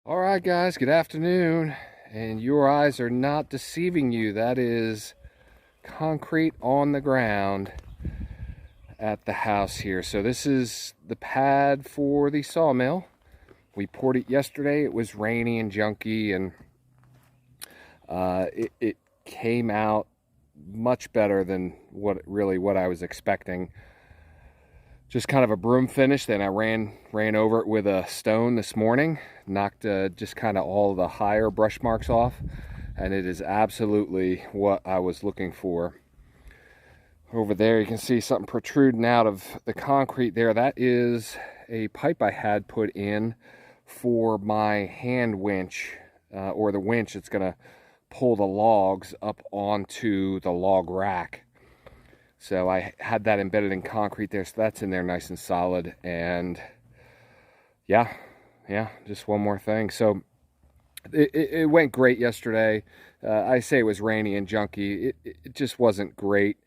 All right, guys, good afternoon. And your eyes are not deceiving you. That is concrete on the ground at the house here. So this is the pad for the sawmill. We poured it yesterday. It was rainy and junky, and it came out much better than what I was expecting. Just kind of a broom finish. Then I ran over it with a stone this morning, knocked just kind of all the higher brush marks off, and it is absolutely what I was looking for. Over there you can see something protruding out of the concrete there. That is a pipe I had put in for my hand winch, or the winch that's going to pull the logs up onto the log rack. So I had that embedded in concrete there, so that's in there nice and solid. And yeah, just one more thing. So it went great yesterday. I say it was rainy and junky. It just wasn't great.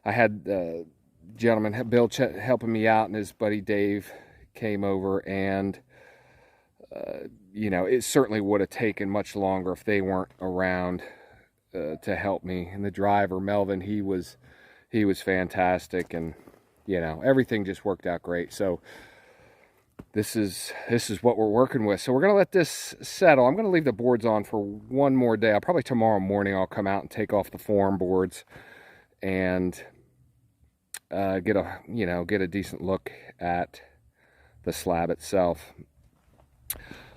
I had gentleman, Bill, helping me out, and his buddy Dave came over, and it certainly would have taken much longer if they weren't around to help me. And the driver, Melvin, he was fantastic, and everything just worked out great. So this is what we're working with. So we're gonna let this settle. I'm gonna leave the boards on for one more day. I'll probably tomorrow morning I'll come out and take off the form boards and get a decent look at the slab itself.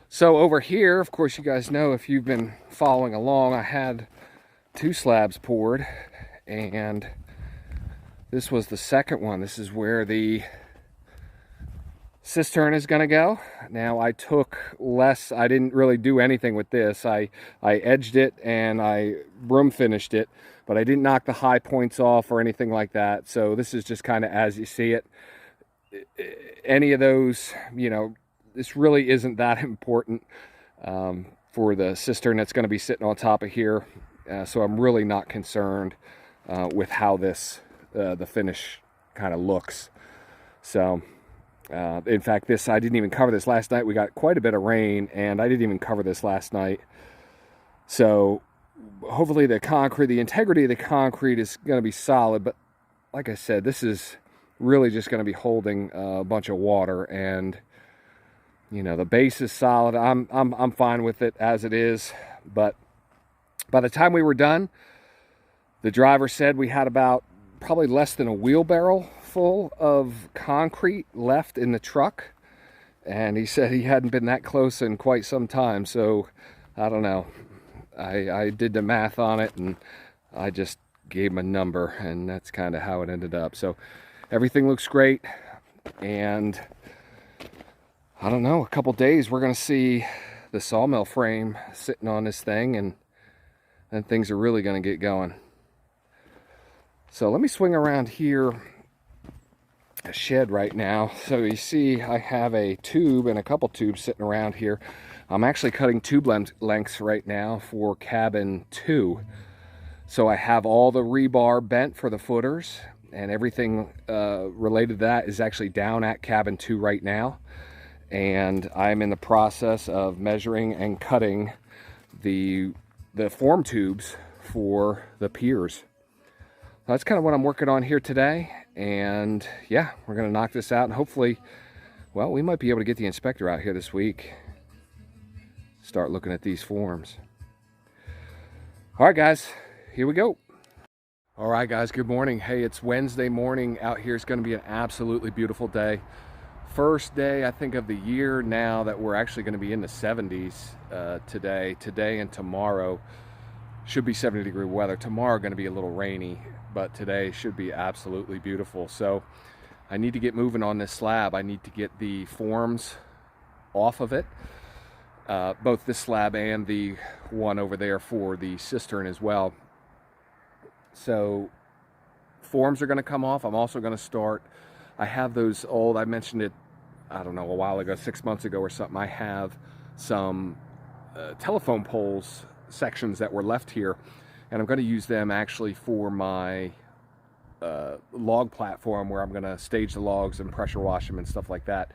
So over here, of course, you guys know, if you've been following along, I had 2 slabs poured, and this was the second one. This is where the cistern is going to go. Now, I took less. I didn't really do anything with this. I edged it and I broom finished it, but I didn't knock the high points off or anything like that. So this is just kind of as you see it. Any of those, this really isn't that important for the cistern that's going to be sitting on top of here. So I'm really not concerned with how this the finish kind of looks. So in fact, I didn't even cover this last night. We got quite a bit of rain, and I didn't even cover this last night. So hopefully the integrity of the concrete is going to be solid. But like I said, this is really just going to be holding a bunch of water, and the base is solid. I'm fine with it as it is. But by the time we were done, the driver said we had about probably less than a wheelbarrow full of concrete left in the truck, and he said he hadn't been that close in quite some time. So I don't know, I did the math on it, and I just gave him a number, and that's kind of how it ended up. So everything looks great, and I don't know, a couple days we're gonna see the sawmill frame sitting on this thing, and then things are really gonna get going. So let me swing around here, a shed right now. So you see I have a tube and a couple tubes sitting around here. I'm actually cutting tube lengths right now for cabin 2. So I have all the rebar bent for the footers, and everything related to that is actually down at cabin 2 right now. And I'm in the process of measuring and cutting the form tubes for the piers. That's kind of what I'm working on here today, and yeah, we're going to knock this out, and hopefully, well, we might be able to get the inspector out here this week, start looking at these forms. All right, guys, here we go. All right, guys, good morning. Hey, it's Wednesday morning. Out here is going to be an absolutely beautiful day. First day, I think, of the year now that we're actually going to be in the 70s today and tomorrow. Should be 70-degree weather. Tomorrow going to be a little rainy, but today should be absolutely beautiful. So I need to get moving on this slab. I need to get the forms off of it, both this slab and the one over there for the cistern as well. So forms are going to come off. I'm also going to start, I have those old, I mentioned it, I don't know, a while ago, 6 months ago or something. I have some telephone poles sections that were left here, and I'm going to use them actually for my log platform, where I'm going to stage the logs and pressure wash them and stuff like that.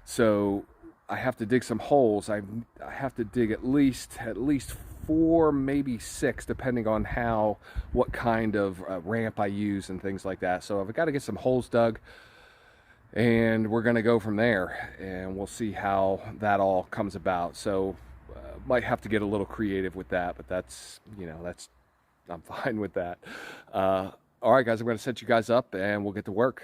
So I have to dig some holes. I have to dig at least 4, maybe 6, depending on what kind of ramp I use and things like that. So I've got to get some holes dug, and we're going to go from there, and we'll see how that all comes about. So might have to get a little creative with that, but that's, I'm fine with that. All right, guys, I'm going to set you guys up, and we'll get to work.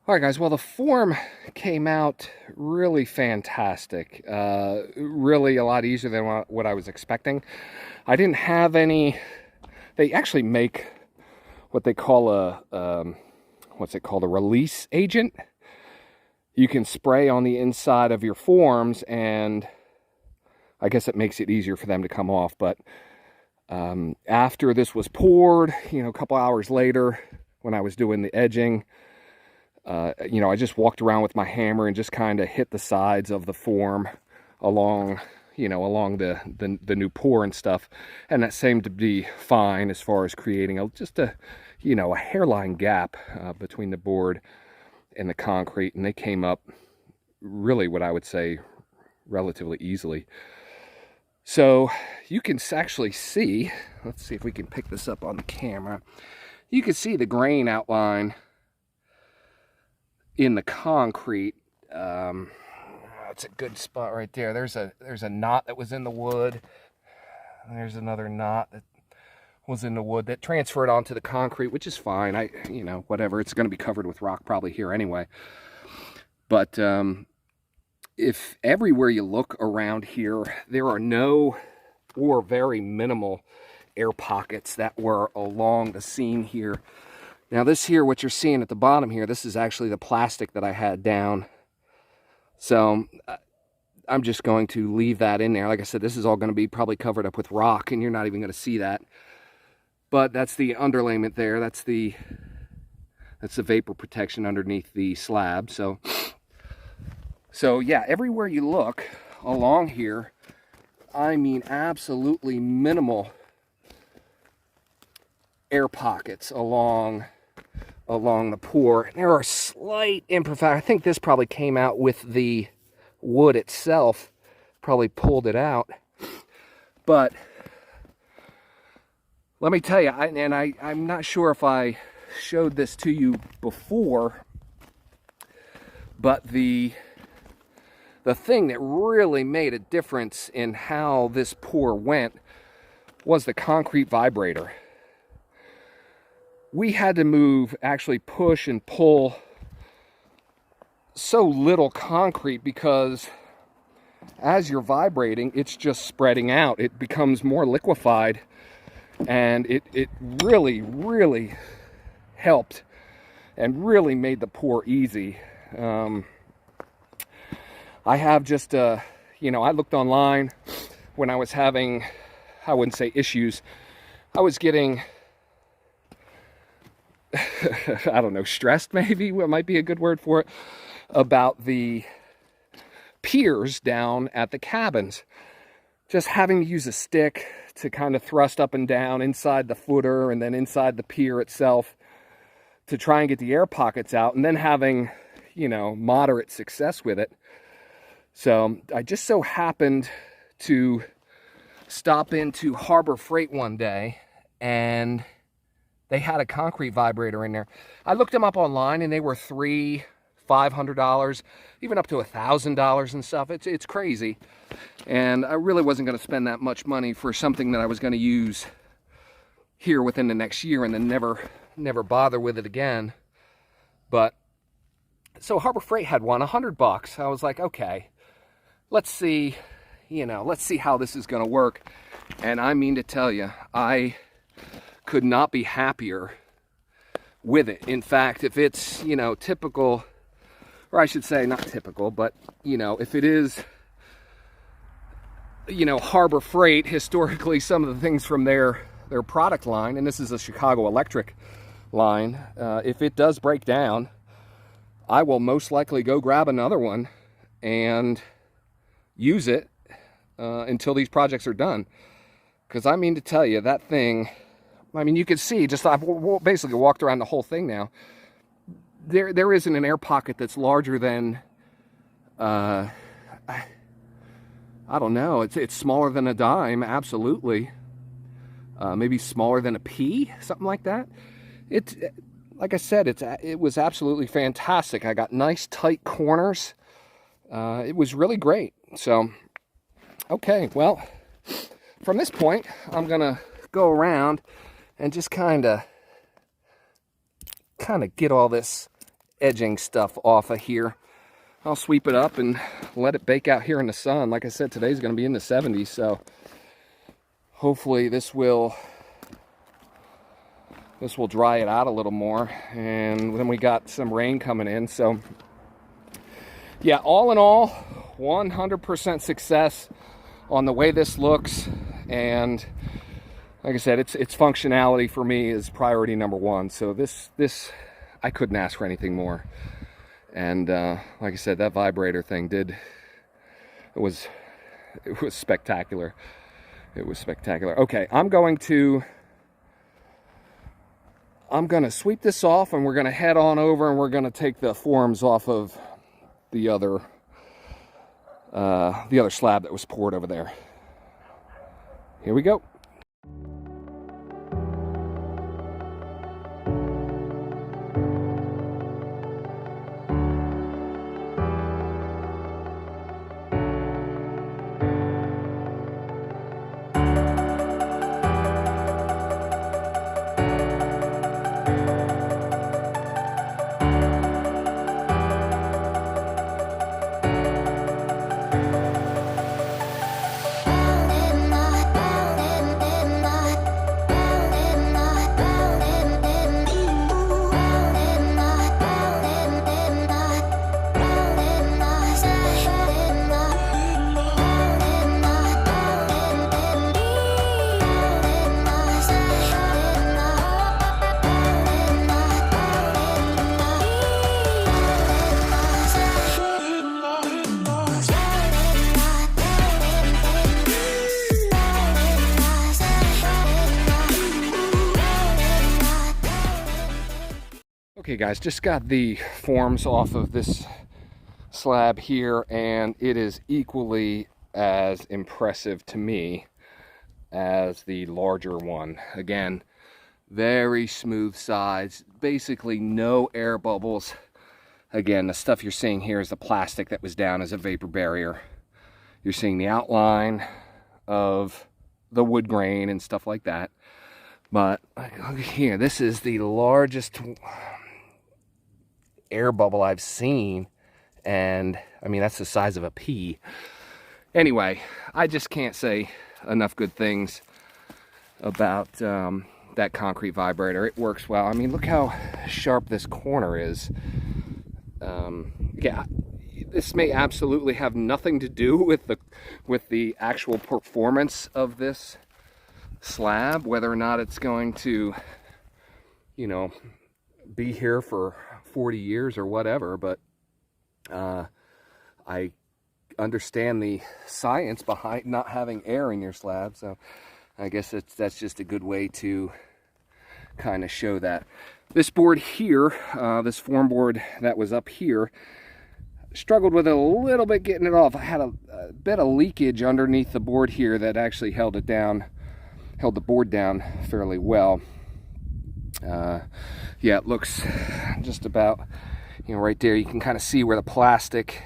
All right, guys, well, the form came out really fantastic. Really a lot easier than what I was expecting. I didn't have any... They actually make what they call a release agent. You can spray on the inside of your forms, and I guess it makes it easier for them to come off. But after this was poured, a couple hours later, when I was doing the edging, I just walked around with my hammer and just kind of hit the sides of the form along the new pour and stuff, and that seemed to be fine as far as creating a hairline gap between the board and the concrete, and they came up really, what I would say, relatively easily. So you can actually see, let's see if we can pick this up on the camera, you can see the grain outline in the concrete. It's a good spot right there. There's a knot that was in the wood. There's another knot that was in the wood that transferred onto the concrete, which is fine. Whatever. It's going to be covered with rock probably here anyway. But if everywhere you look around here, there are no or very minimal air pockets that were along the seam here. Now this here, what you're seeing at the bottom here, this is actually the plastic that I had down. So I'm just going to leave that in there. Like I said, this is all going to be probably covered up with rock, and you're not even going to see that. But that's the underlayment there. That's the vapor protection underneath the slab. So yeah, everywhere you look along here, I mean absolutely minimal air pockets along the pour. There are slight imperfections. I think this probably came out with the wood itself, probably pulled it out. But let me tell you, I'm not sure if I showed this to you before, but the thing that really made a difference in how this pour went was the concrete vibrator. We had to actually push and pull so little concrete, because as you're vibrating, it's just spreading out. It becomes more liquefied and it really, really helped and really made the pour easy. I have just, you know, I looked online when I was having, I wouldn't say issues, I was getting, I don't know, stressed maybe, what might be a good word for it, about the piers down at the cabins. Just having to use a stick to kind of thrust up and down inside the footer and then inside the pier itself to try and get the air pockets out, and then having, you know, moderate success with it. So I just so happened to stop into Harbor Freight one day, and they had a concrete vibrator in there. I looked them up online, and they were $500, even up to $1,000 and stuff. It's crazy. And I really wasn't going to spend that much money for something that I was going to use here within the next year and then never bother with it again. But so Harbor Freight had one, $100. I was like, okay, let's see, you know, let's see how this is going to work. And I mean to tell you, I could not be happier with it. In fact, if it's, you know, typical, or I should say not typical, but, you know, if it is, you know, Harbor Freight, historically, some of the things from their product line, and this is a Chicago Electric line, if it does break down, I will most likely go grab another one and use it until these projects are done. Because I mean to tell you, that thing, I mean, you can see, just I've basically walked around the whole thing now. There isn't an air pocket that's larger than, I don't know, it's smaller than a dime, absolutely. Maybe smaller than a pea, something like that. Like I said, it was absolutely fantastic. I got nice tight corners. It was really great. So, okay, well, from this point, I'm gonna go around and just kind of get all this edging stuff off of here. I'll sweep it up and let it bake out here in the sun. Like I said, today's going to be in the 70s, so hopefully this will dry it out a little more. And then we got some rain coming in, so yeah, all in all, 100% success on the way this looks. And like I said, its functionality for me is priority number one. So this I couldn't ask for anything more. And like I said, that vibrator thing it was spectacular. It was spectacular. Okay, I'm going to sweep this off, and we're going to head on over, and we're going to take the forms off of the other slab that was poured over there. Here we go. Okay guys, just got the forms off of this slab here, and it is equally as impressive to me as the larger one. Again, very smooth sides, basically no air bubbles. Again, the stuff you're seeing here is the plastic that was down as a vapor barrier. You're seeing the outline of the wood grain and stuff like that. But look here, this is the largest air bubble I've seen, and I mean, that's the size of a pea. Anyway, I just can't say enough good things about that concrete vibrator. It works well. I mean, look how sharp this corner is. Yeah, this may absolutely have nothing to do with the actual performance of this slab, whether or not it's going to, you know, be here for 40 years or whatever, but I understand the science behind not having air in your slab, so I guess that's just a good way to kind of show that. This board here, this form board that was up here, struggled with it a little bit getting it off. I had a bit of leakage underneath the board here that actually held the board down fairly well. Yeah, it looks just about, you know, right there. You can kind of see where the plastic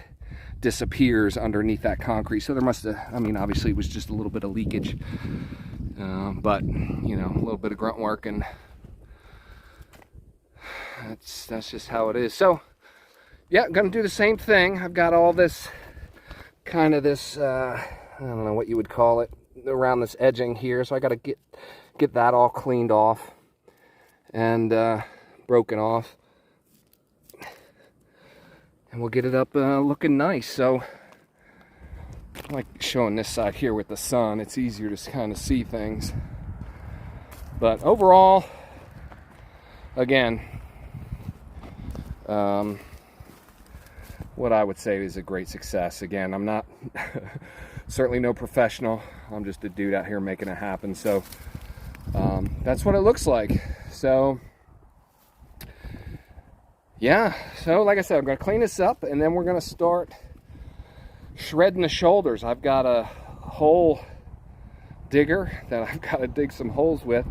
disappears underneath that concrete. So there must have, I mean, obviously it was just a little bit of leakage, but you know, a little bit of grunt work, and that's just how it is. So yeah, I'm gonna do the same thing. I've got all this kind of this I don't know what you would call it around this edging here, so I got to get that all cleaned off and broken off, and we'll get it up looking nice. So I like showing this side here with the sun. It's easier to kind of see things, but overall, again, what I would say is a great success. Again, I'm not certainly no professional. I'm just a dude out here making it happen. So that's what it looks like. So yeah, so like I said, I'm going to clean this up, and then we're going to start shredding the shoulders. I've got a hole digger that I've got to dig some holes with.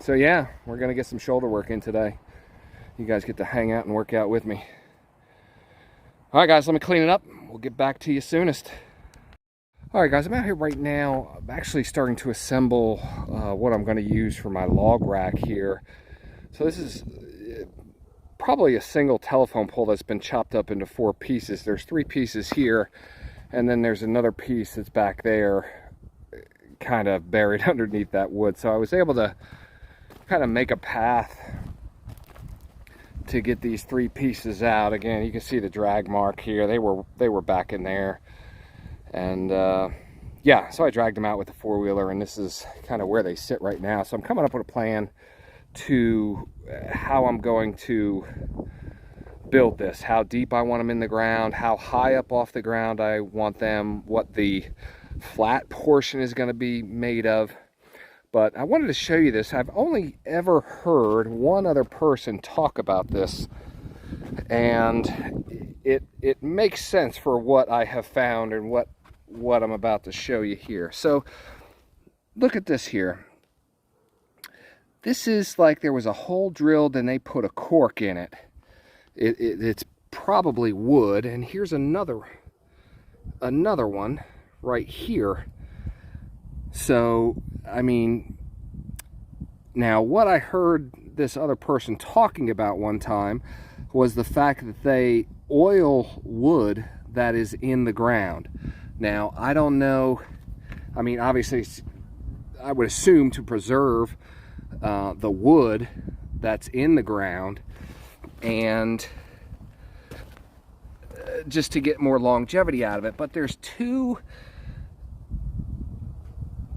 So yeah, we're going to get some shoulder work in today. You guys get to hang out and work out with me. All right, guys, let me clean it up. We'll get back to you soonest. All right, guys, I'm out here right now. I'm actually starting to assemble what I'm going to use for my log rack here. So this is probably a single telephone pole that's been chopped up into 4 pieces. There's 3 pieces here, and then there's another piece that's back there, kind of buried underneath that wood. So I was able to kind of make a path to get these 3 pieces out. Again, you can see the drag mark here. They were back in there, and yeah, so I dragged them out with the 4-wheeler, and this is kind of where they sit right now. So I'm coming up with a plan to how I'm going to build this, how deep I want them in the ground, how high up off the ground I want them, what the flat portion is going to be made of. But I wanted to show you this. I've only ever heard one other person talk about this, and it makes sense for what I have found and what I'm about to show you here. So look at this here. This is like there was a hole drilled and they put a cork in it. It's probably wood, and here's another one right here. So, I mean, now what I heard this other person talking about one time was the fact that they oil wood that is in the ground. Now, I don't know, I mean, obviously, I would assume to preserve the wood that's in the ground, and just to get more longevity out of it. But there's 2,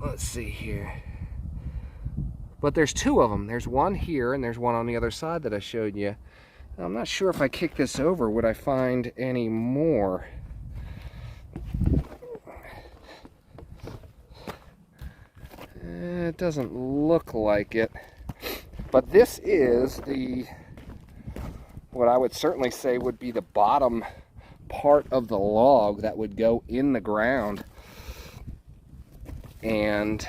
let's see here, but there's 2 of them. There's one here and there's one on the other side that I showed you. I'm not sure if I kick this over, would I find any more? It doesn't look like it, but this is what I would certainly say would be the bottom part of the log that would go in the ground. And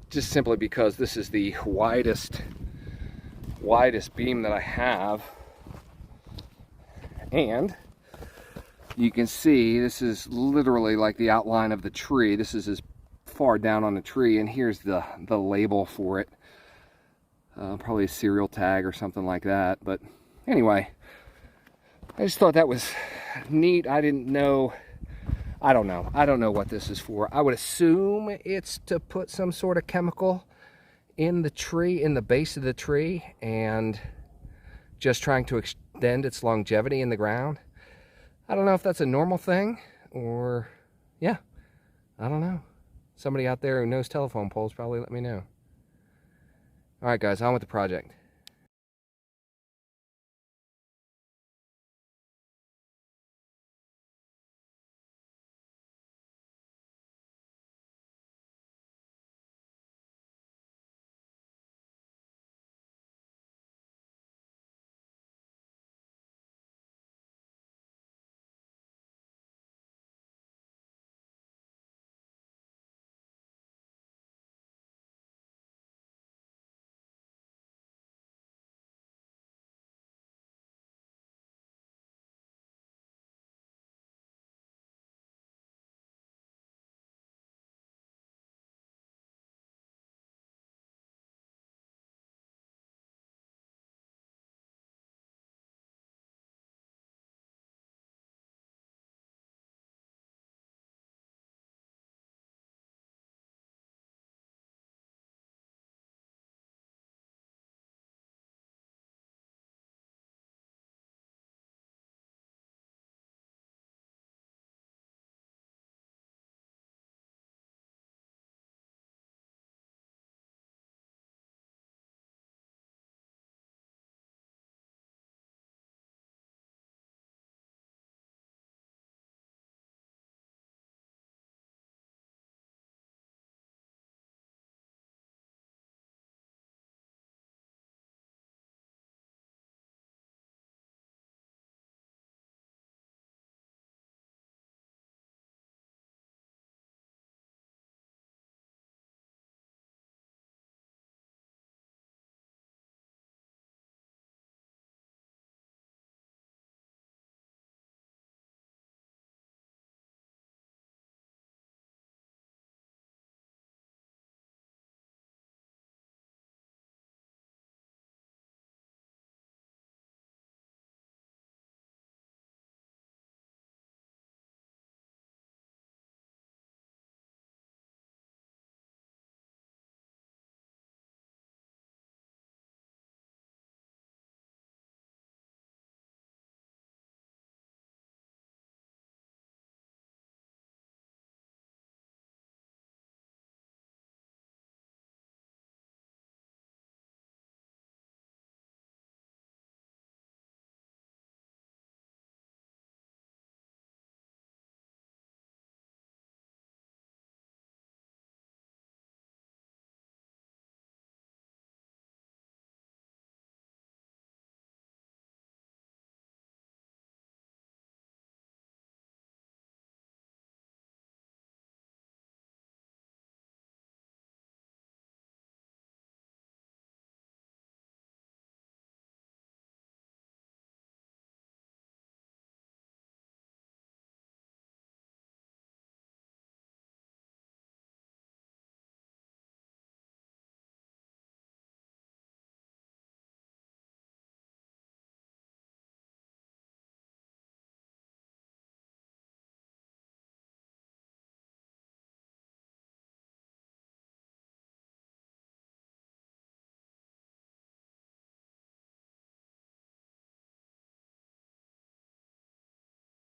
just simply because this is the widest beam that I have, and you can see this is literally like the outline of the tree. This is as far down on the tree, and here's the label for it, probably a serial tag or something like that. But anyway, I just thought that was neat. I didn't know I don't know. I don't know what this is for. I would assume it's to put some sort of chemical in the tree, in the base of the tree, and just trying to extend its longevity in the ground. I don't know if that's a normal thing or, yeah, I don't know. Somebody out there who knows telephone poles probably let me know. All right, guys, on with the project.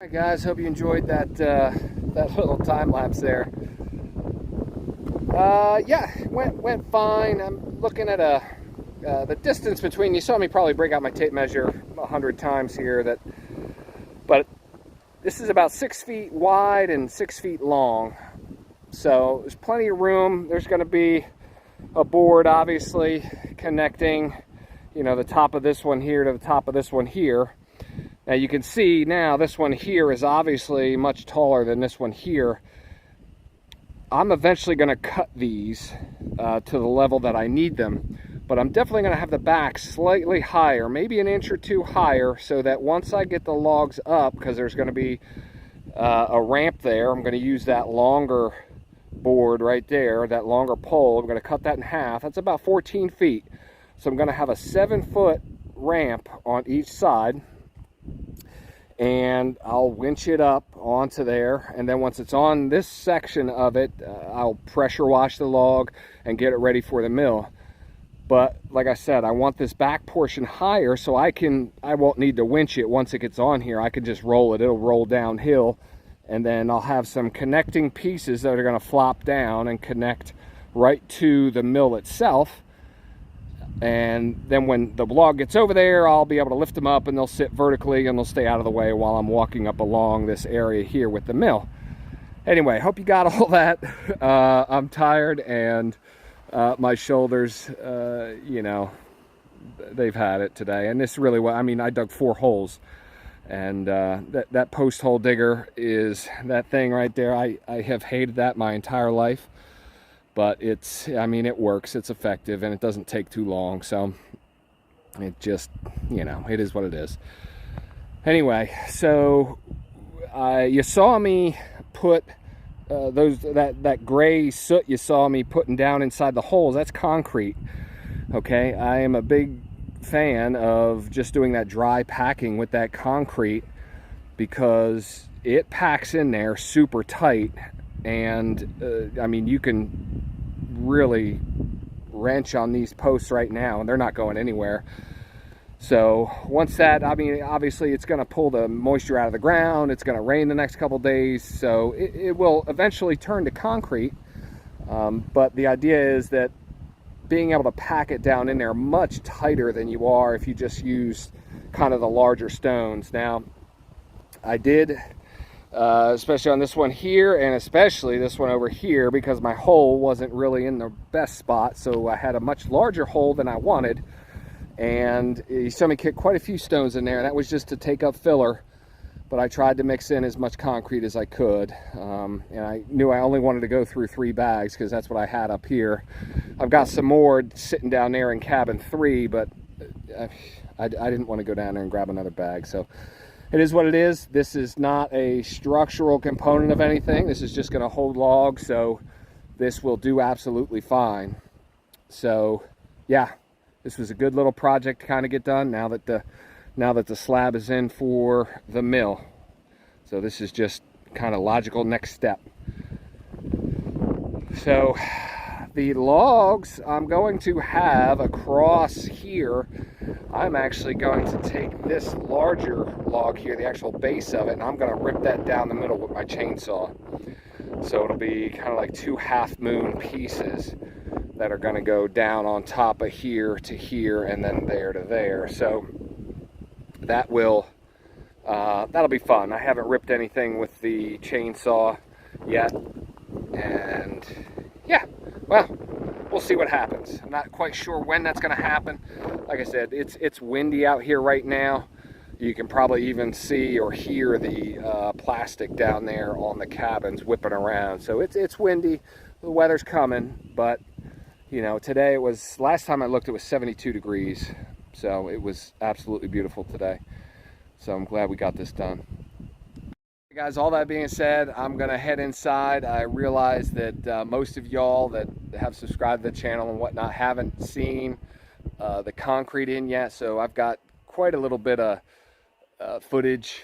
All right, guys, hope you enjoyed that that little time lapse there. Yeah, went fine. I'm looking at the distance between. You saw me probably break out my tape measure 100 times here. But this is about 6 feet wide and 6 feet long. So there's plenty of room. There's going to be a board, obviously, connecting, the top of this one here to the top of this one here. Now you can see now this one here is obviously much taller than this one here. I'm eventually going to cut these to the level that I need them, but I'm definitely going to have the back slightly higher, maybe an inch or two higher, so that once I get the logs up, because there's going to be a ramp there, I'm going to use that longer board right there, that longer pole. I'm going to cut that in half. That's about 14 feet. So I'm going to have a 7-foot ramp on each side. and I'll winch it up onto there, and then once it's on this section of it, I'll pressure wash the log and get it ready for the mill. But like I said, I want this back portion higher so I won't need to winch it. Once it gets on here, I can just roll it. It'll roll downhill, and then I'll have some connecting pieces that are going to flop down and connect right to the mill itself. And then when the log gets over there, I'll be able to lift them up, and they'll sit vertically and they'll stay out of the way while I'm walking up along this area here with the mill. Anyway, hope you got all that. I'm tired, and my shoulders, you know, they've had it today. And this really, I mean, I dug 4 holes, and that post hole digger is that thing right there. I have hated that my entire life, but I mean, it works, it's effective, and it doesn't take too long. So it just, you know, it is what it is. Anyway, so you saw me put that gray soot you saw me putting down inside the holes. That's concrete. Okay, I am a big fan of just doing that dry packing with that concrete, because it packs in there super tight, and I mean, you can really wrench on these posts right now and they're not going anywhere. So once that, I mean, obviously it's going to pull the moisture out of the ground. It's going to rain the next couple days, so it will eventually turn to concrete. But the idea is that being able to pack it down in there much tighter than you are if you just use kind of the larger stones. Now, I did, especially on this one here, and especially this one over here, because my hole wasn't really in the best spot, so I had a much larger hole than I wanted. And you saw me kick quite a few stones in there, and that was just to take up filler. But I tried to mix in as much concrete as I could. And I knew I only wanted to go through 3 bags because that's what I had up here. I've got some more sitting down there in cabin 3, but I didn't want to go down there and grab another bag. So it is what it is. This is not a structural component of anything. This is just going to hold logs, so this will do absolutely fine. So yeah. This was a good little project to kind of get done now that the slab is in for the mill. So this is just kind of logical next step. So the logs I'm going to have across here, I'm actually going to take this larger log here, the actual base of it, and I'm going to rip that down the middle with my chainsaw. So it'll be kind of like 2 half-moon pieces that are going to go down on top of here to here and then there to there. So that will that'll be fun. I haven't ripped anything with the chainsaw yet, and yeah, well, we'll see what happens. I'm not quite sure when that's going to happen. Like I said, it's windy out here right now. You can probably even see or hear the plastic down there on the cabins whipping around. So it's windy. The weather's coming, but you know, today last time I looked, it was 72 degrees. So it was absolutely beautiful today. So I'm glad we got this done. Hey guys, all that being said, I'm gonna head inside. I realize that most of y'all that have subscribed to the channel and whatnot haven't seen the concrete in yet. So I've got quite a little bit of footage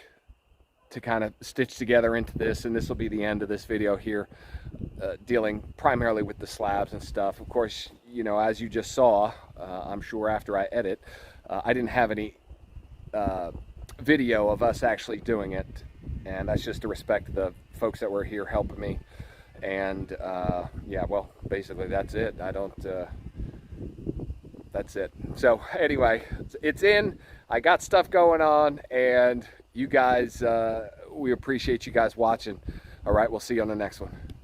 to kind of stitch together into this, and this will be the end of this video here, dealing primarily with the slabs and stuff. Of course, you know, as you just saw, I'm sure after I edit, I didn't have any video of us actually doing it, and that's just to respect the folks that were here helping me. And yeah, well, basically that's it. That's it. So anyway, it's in. I got stuff going on, and you guys, we appreciate you guys watching. All right, we'll see you on the next one.